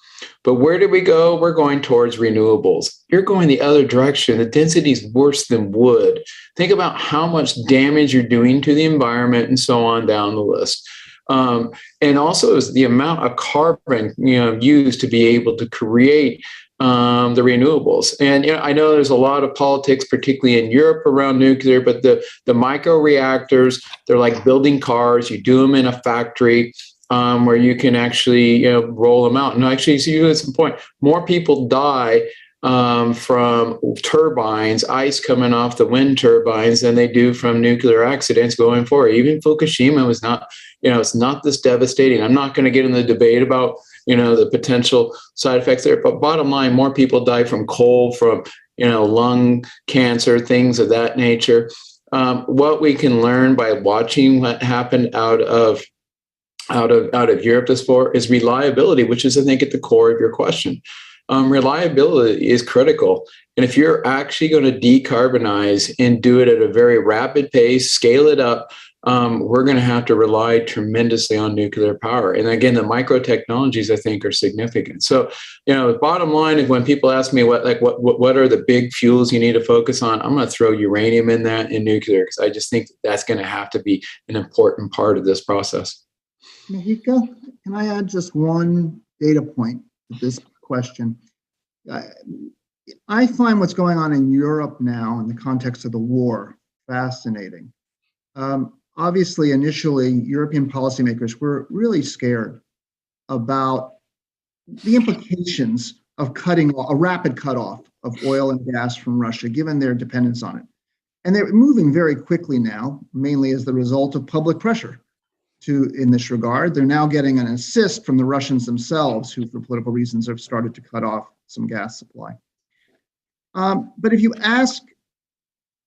S2: But where do we go? We're going towards renewables. You're going the other direction. The density is worse than wood. Think about how much damage you're doing to the environment and so on down the list. And also is the amount of carbon used to be able to create the renewables. And I know there's a lot of politics, particularly in Europe, around nuclear, but the microreactors, they're like building cars. You do them in a factory. Where you can actually roll them out. And actually, see, that's the point. More people die from turbines, ice coming off the wind turbines, than they do from nuclear accidents going forward. Even Fukushima was not, it's not this devastating. I'm not going to get in the debate about, the potential side effects there. But bottom line, more people die from coal, from, lung cancer, things of that nature. What we can learn by watching what happened out of Europe this far is reliability, which is, I think, at the core of your question. Reliability is critical. And if you're actually going to decarbonize and do it at a very rapid pace, scale it up, we're going to have to rely tremendously on nuclear power. And again, the micro technologies, I think, are significant. So, the bottom line is when people ask me what are the big fuels you need to focus on, I'm going to throw uranium in that and nuclear, because I just think that's going to have to be an important part of this process.
S3: Mahika, can I add just one data point to this question? I find what's going on in Europe now in the context of the war fascinating. Obviously, initially, European policymakers were really scared about the implications of cutting a rapid cutoff of oil and gas from Russia, given their dependence on it. And they're moving very quickly now, mainly as the result of public pressure. In this regard, they're now getting an assist from the Russians themselves, who, for political reasons, have started to cut off some gas supply. But if you ask,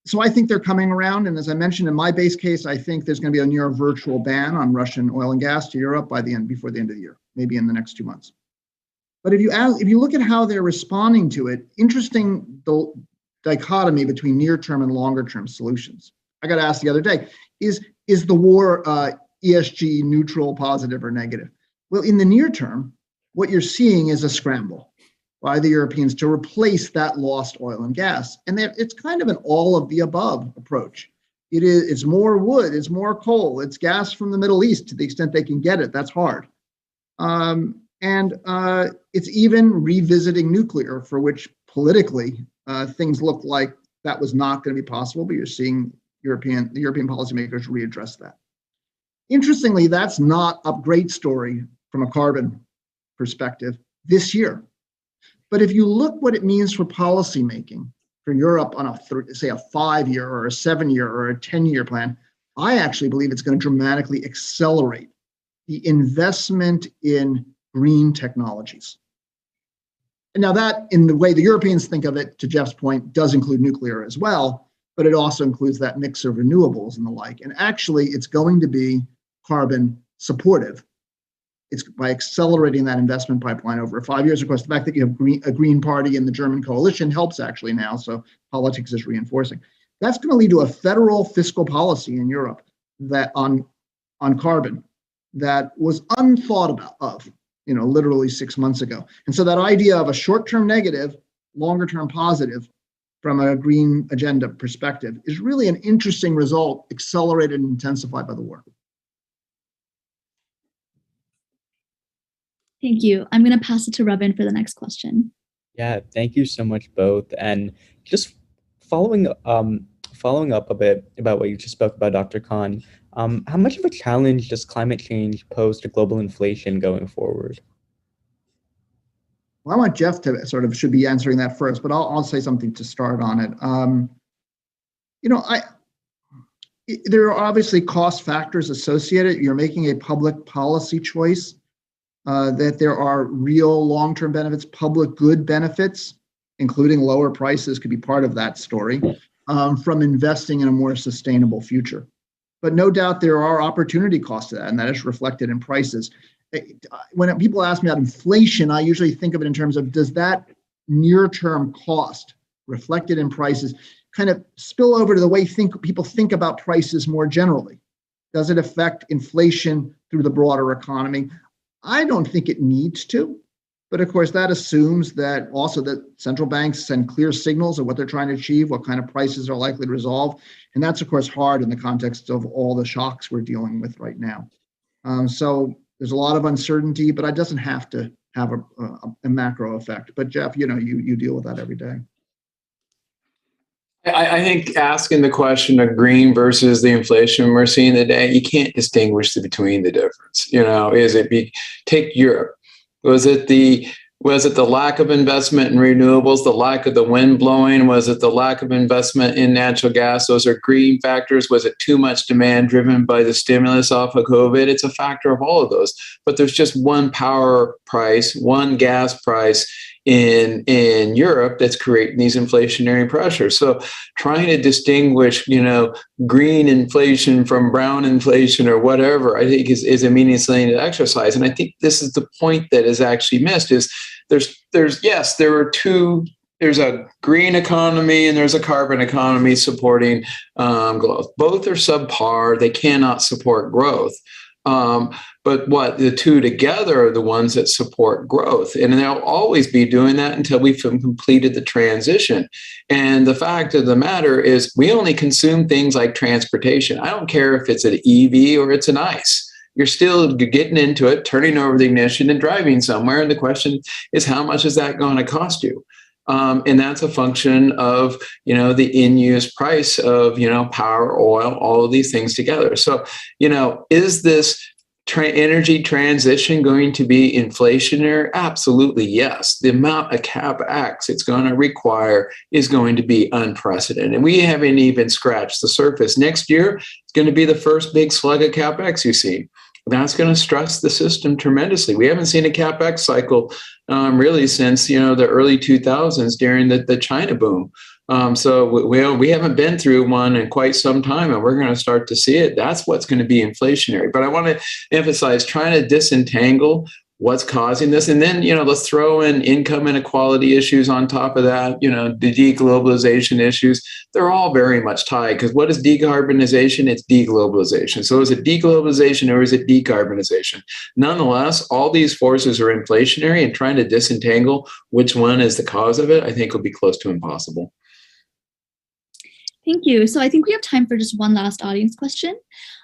S3: so I think they're coming around, and as I mentioned in my base case, I think there's going to be a near virtual ban on Russian oil and gas to Europe before the end of the year, maybe in the next 2 months. But if you look at how they're responding to it, interesting dichotomy between near-term and longer-term solutions. I got asked the other day, is the war ESG neutral, positive, or negative? Well, in the near term, what you're seeing is a scramble by the Europeans to replace that lost oil and gas. And it's kind of an all of the above approach. It's more wood, it's more coal, it's gas from the Middle East to the extent they can get it. That's hard. And it's even revisiting nuclear, for which politically things look like that was not going to be possible, but you're seeing the European policymakers readdress that. Interestingly, that's not a great story from a carbon perspective this year. But if you look what it means for policymaking for Europe on say a 5-year or a 7-year or a 10-year plan, I actually believe it's going to dramatically accelerate the investment in green technologies. And now that, in the way the Europeans think of it, to Jeff's point, does include nuclear as well, but it also includes that mix of renewables and the like. And actually, it's going to be carbon supportive. It's by accelerating that investment pipeline over 5 years. Of course, the fact that you have a Green Party in the German coalition helps actually now, so politics is reinforcing. That's going to lead to a federal fiscal policy in Europe that on carbon that was unthought of, literally 6 months ago. And so that idea of a short-term negative, longer-term positive from a green agenda perspective is really an interesting result, accelerated and intensified by the war.
S5: Thank you. I'm going to pass it to Robin for the next question.
S4: Yeah, thank you so much both. And just following up a bit about what you just spoke about, Dr. Khan, how much of a challenge does climate change pose to global inflation going forward?
S3: Well, I want Jeff to should be answering that first, but I'll say something to start on it. There are obviously cost factors associated. You're making a public policy choice, that there are real long-term benefits, public good benefits, including lower prices could be part of that story, from investing in a more sustainable future. But no doubt there are opportunity costs to that, and that is reflected in prices. When people ask me about inflation, I usually think of it in terms of, does that near-term cost reflected in prices kind of spill over to the way people think about prices more generally? Does it affect inflation through the broader economy? I don't think it needs to, but of course that assumes that also that central banks send clear signals of what they're trying to achieve, what kind of prices are likely to resolve. And that's of course hard in the context of all the shocks we're dealing with right now. So there's a lot of uncertainty, but it doesn't have to have a macro effect. But Jeff, you deal with that every day.
S2: I think asking the question of green versus the inflation we're seeing today, you can't distinguish between the difference. Take Europe. Was it the lack of investment in renewables, the lack of the wind blowing? Was it the lack of investment in natural gas? Those are green factors. Was it too much demand driven by the stimulus off of COVID? It's a factor of all of those. But there's just one power price, one gas price in Europe that's creating these inflationary pressures. So trying to distinguish, green inflation from brown inflation or whatever, I think is a meaningless exercise. And I think this is the point that is actually missed is there's a green economy and there's a carbon economy supporting growth. Both are subpar. They cannot support growth. But the two together are the ones that support growth. And they'll always be doing that until we've completed the transition. And the fact of the matter is we only consume things like transportation. I don't care if it's an EV or it's an ICE. You're still getting into it, turning over the ignition and driving somewhere. And the question is, how much is that going to cost you? And that's a function of, the in-use price of, power, oil, all of these things together. So, is this energy transition going to be inflationary? Absolutely, yes. The amount of CapEx it's going to require is going to be unprecedented. And we haven't even scratched the surface. Next year, it's going to be the first big slug of CapEx you see. That's going to stress the system tremendously. We haven't seen a CapEx cycle really since the early 2000s during the China boom. So we haven't been through one in quite some time, and we're going to start to see it. That's what's going to be inflationary. But I want to emphasize trying to disentangle what's causing this. And then, let's throw in income inequality issues on top of that, the deglobalization issues. They're all very much tied because what is decarbonization? It's deglobalization. So is it deglobalization or is it decarbonization? Nonetheless, all these forces are inflationary, and trying to disentangle which one is the cause of it, I think will be close to impossible.
S5: Thank you. So I think we have time for just one last audience question.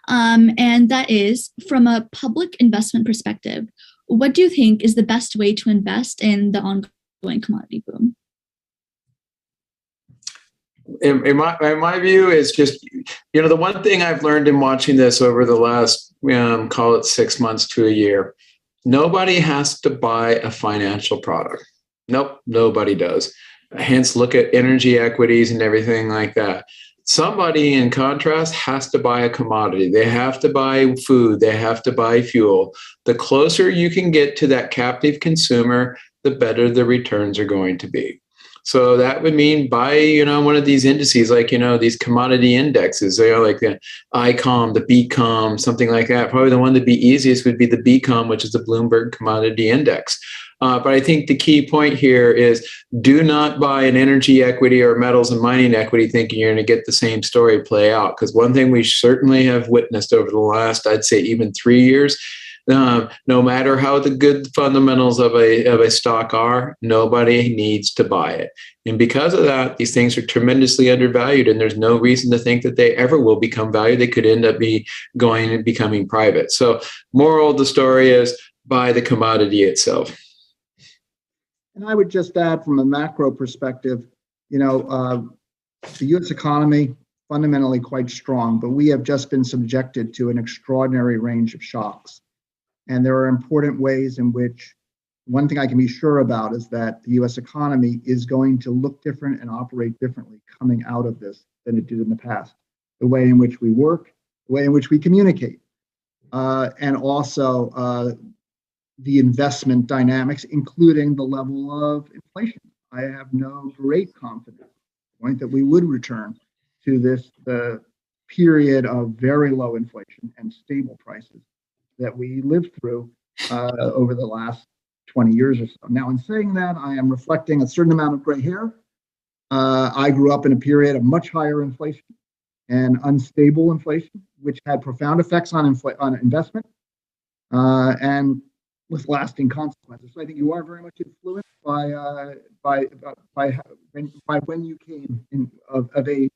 S5: And that is, from a public investment perspective, what do you think is the best way to invest in the ongoing commodity boom?
S2: In my view, is just, the one thing I've learned in watching this over the last, call it 6 months to a year, Nobody has to buy a financial product. Nope, nobody does. Hence, look at energy equities and everything like that. Somebody, in contrast, has to buy a commodity. They have to buy food. They have to buy fuel. The closer you can get to that captive consumer, the better the returns are going to be. So that would mean buy, one of these indices, like, these commodity indexes, like the ICOM, the BCOM, something like that. Probably the one that'd be easiest would be the BCOM, which is the Bloomberg Commodity Index. But I think the key point here is do not buy an energy equity or metals and mining equity thinking you're going to get the same story play out. Because one thing we certainly have witnessed over the last, I'd say even 3 years, no matter how the good fundamentals of a stock are, nobody needs to buy it. And because of that, these things are tremendously undervalued, and there's no reason to think that they ever will become valued. They could end up becoming private. So moral of the story is buy the commodity itself.
S3: And I would just add from a macro perspective, the U.S. economy fundamentally quite strong, but we have just been subjected to an extraordinary range of shocks. And there are important ways in which one thing I can be sure about is that the U.S. economy is going to look different and operate differently coming out of this than it did in the past. The way in which we work, the way in which we communicate, and also the investment dynamics, including the level of inflation. I have no great confidence point that we would return to the period of very low inflation and stable prices that we lived through over the last 20 years or so. Now, in saying that, I am reflecting a certain amount of gray hair. I grew up in a period of much higher inflation and unstable inflation, which had profound effects on investment and with lasting consequences. So I think you are very much influenced by when you came of age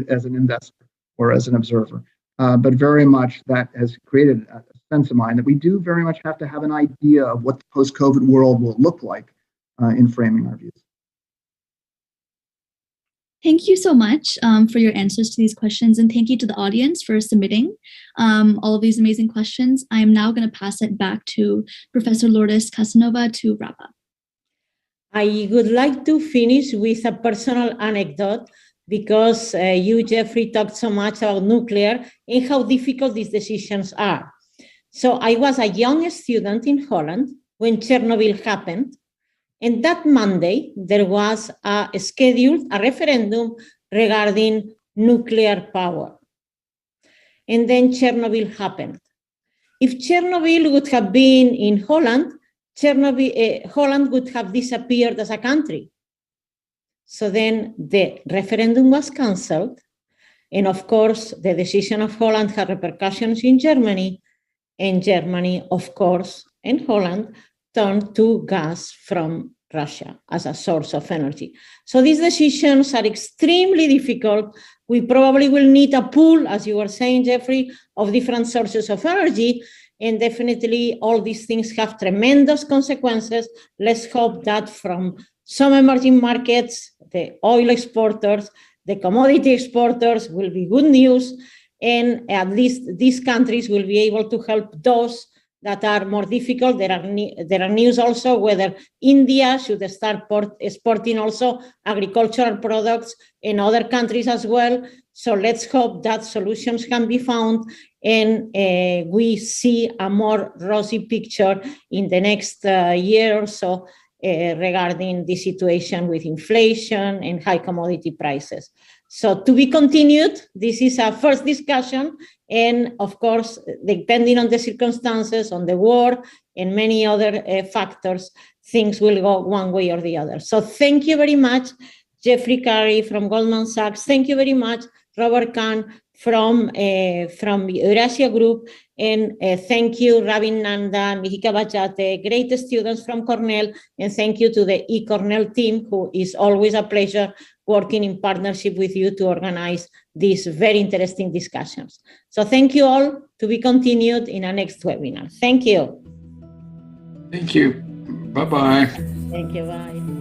S3: as an investor or as an observer. But very much that has created a sense of mind that we do very much have to have an idea of what the post-COVID world will look like in framing our views.
S5: Thank you so much for your answers to these questions, and thank you to the audience for submitting all of these amazing questions. I am now going to pass it back to Professor Lourdes Casanova to wrap up.
S1: I would like to finish with a personal anecdote because you, Jeffrey, talked so much about nuclear and how difficult these decisions are. So I was a young student in Holland when Chernobyl happened. And that Monday, there was a referendum regarding nuclear power. And then Chernobyl happened. If Chernobyl would have been in Holland, Holland would have disappeared as a country. So then the referendum was canceled. And of course, the decision of Holland had repercussions in Germany. And Germany, of course, and Holland turned to gas from Russia as a source of energy. So these decisions are extremely difficult. We probably will need a pool, as you were saying, Jeffrey, of different sources of energy. And definitely all these things have tremendous consequences. Let's hope that from some emerging markets, the oil exporters, the commodity exporters will be good news. And at least these countries will be able to help those that are more difficult. There are news also whether India should start exporting also agricultural products in other countries as well. So let's hope that solutions can be found and we see a more rosy picture in the next year or so regarding the situation with inflation and high commodity prices. So to be continued, this is our first discussion. And of course, depending on the circumstances, on the war and many other factors, things will go one way or the other. So thank you very much, Jeffrey Carey from Goldman Sachs. Thank you very much, Robert Kahn from Eurasia Group. And thank you, Ravin Nanda, Mihika Bajate, great students from Cornell. And thank you to the eCornell team, who is always a pleasure working in partnership with you to organize these very interesting discussions. So thank you all, to be continued in our next webinar. Thank you.
S2: Thank you. Bye-bye.
S1: Thank you, bye.